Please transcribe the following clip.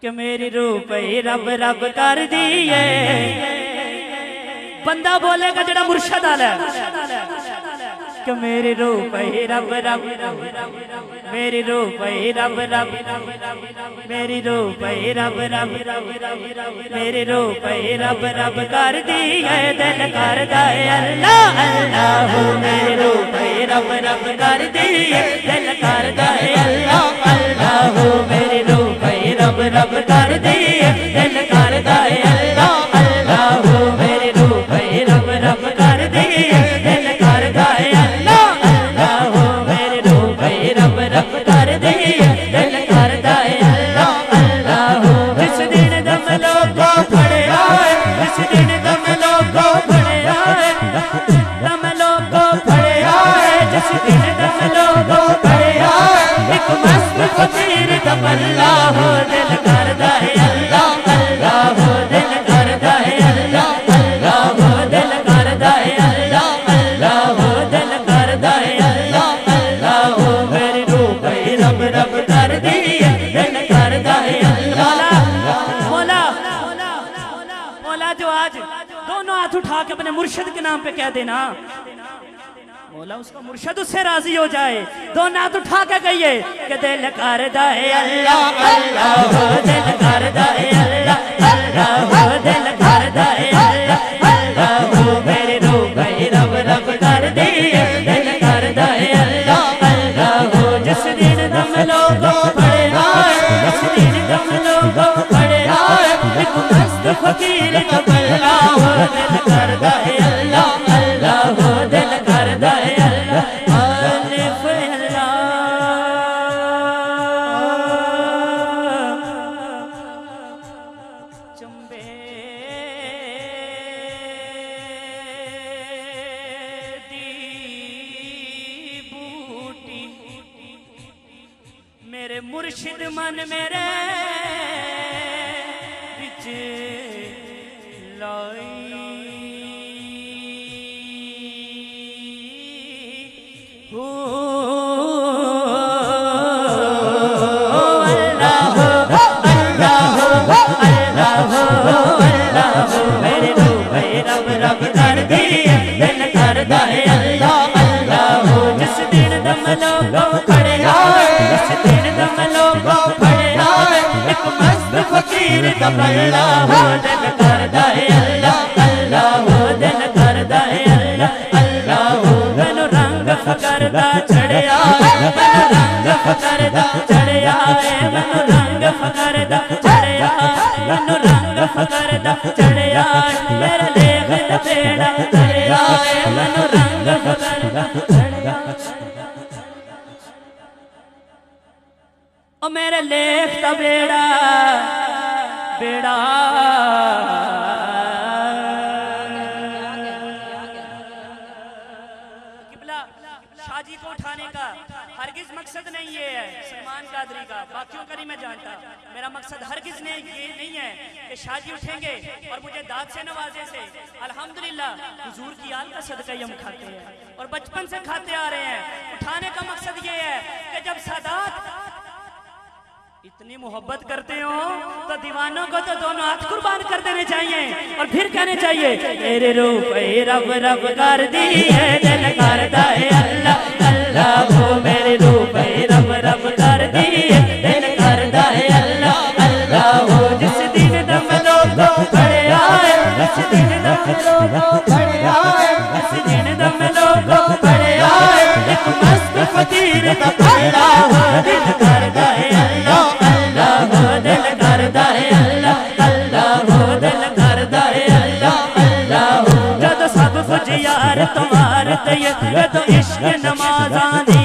कि मेरी रूह पे रब रब कर दिए। बंदा बोलेगा जड़ा मुर्शद आला कि मेरी रूह पे रब रब, मेरी रूह पे रब रब, मेरी रूह पे रब रब, मेरी रूह पे रब रब कर दिए। दिल करदा है अल्लाह अल्लाह, मेरी रूह पे रब रब कर दिए। दिल करदा है अल्लाह अल्लाह, मेरी रूह पे रब रब कर दिए। दिल करदा है अल्लाह अल्लाह, मेरी रूह पे रब रब कर दिए। दिल करदा है अल्लाह अल्लाह, मेरी रूह पे रब रब कर दिए। दिल करदा है अल्लाह अल्लाह। जिस दिन दम लोगों पड़े आए, जिस दिन दम लोगों पड़े आए, दम लोगों पड़े आए, जिस दिन दम लोगों पड़े आए, एक मस्त फकीर का पल्ला हो। दिल करदा है अल्लाह अल्लाह, दिल करदा है अल्लाह अल्लाह, दिल करदा है अल्लाह अल्लाह, दिल करदा है अल्लाह अल्लाह, मेरी रूह पे रब रब कर दिए। दिल करदा है अल्लाह। मौला मौला जो आज दोनों हाथ उठा के अपने मुर्शिद के नाम पे कह देना, मौला उसका मुर्शिद उससे राजी हो जाए। दोनों हाथ उठा के कहिए कि दिल करदा है अल्लाह अल्लाह, दिल करदा है अल्लाह अल्लाह, दिल करदा है अल्लाह अल्लाह, मेरी रूह पे रब रब कर दिए। दिल करदा है अल्लाह अल्लाह। जिस दिन दम लोगों पड़े आए, जिस दिन दम लोगों पड़े आए, एक मस्त फकीर का पल्ला हो। दिल करदा है अल्लाह अल्लाह, दिल करदा है अल्लाह अलिफ अल्लाह। चुंबे दी बूटी मेरे मुर्शिद मन मेरे बिच लाई, मेरी रूह पे रब रब कर दिए। दिल करदा है अल्लाह अल्लाह। जिस दिन दम लोगों पड़े आए, जिस दिन दम लोगों पड़े आए, एक मस्त फकीर का पल्ला हो। दिल करदा है अल्लाह अल्लाह, दिल करदा है अल्लाह अल्लाह। मैनू रंग फकर दा चढ़िया, मैनू रंग फकर दा चढ़िया, मैनू रंग फकर दा चढ़िया, मैनू रंग फकर दा चढ़िया, मेरा लेख दा बेड़ा चढ़िया, मैनू रंग फकर दा चढ़िया। ओ मेरे लेख दा बेड़ा बेड़ा शाजी को उठाने का हरगिज मकसद नहीं ये है सलमान कादरी का, बाकियों का नहीं मैं जानता। मेरा मकसद हरगिज नहीं ये नहीं है कि शाजी उठेंगे और मुझे दाद से नवाजे से। अल्हम्दुलिल्लाह हुजूर की आल का सदका ही हम खाते हैं और बचपन से खाते आ रहे हैं। उठाने का मकसद ये है कि जब सादात इतनी मोहब्बत करते हो तो दीवानों को तो दोनों हाथ कुर्बान कर देने चाहिए और फिर कहने चाहिए तेरे रूह पे रब रब कर दिए। दिल करदा है अल्लाह अल्लाह, मेरे रूह पे रब रब कर दिए। दिल करदा है अल्लाह अल्लाह। जिस दिन दम लोगों पड़े आए, जिस दिन दम लोगों पड़े आए, जिस दिन दम लोगों पड़े आए, एक मस्त फकीर का पल्ला हो। दिल करदा है अल्लाह अल्लाह, दिल करदा है अल्लाह अल्लाह, दिल करदा है अल्लाह अल्लाह। जद सब कुछ यार तुम्हारे ते तो इश्क नमाज़ां दी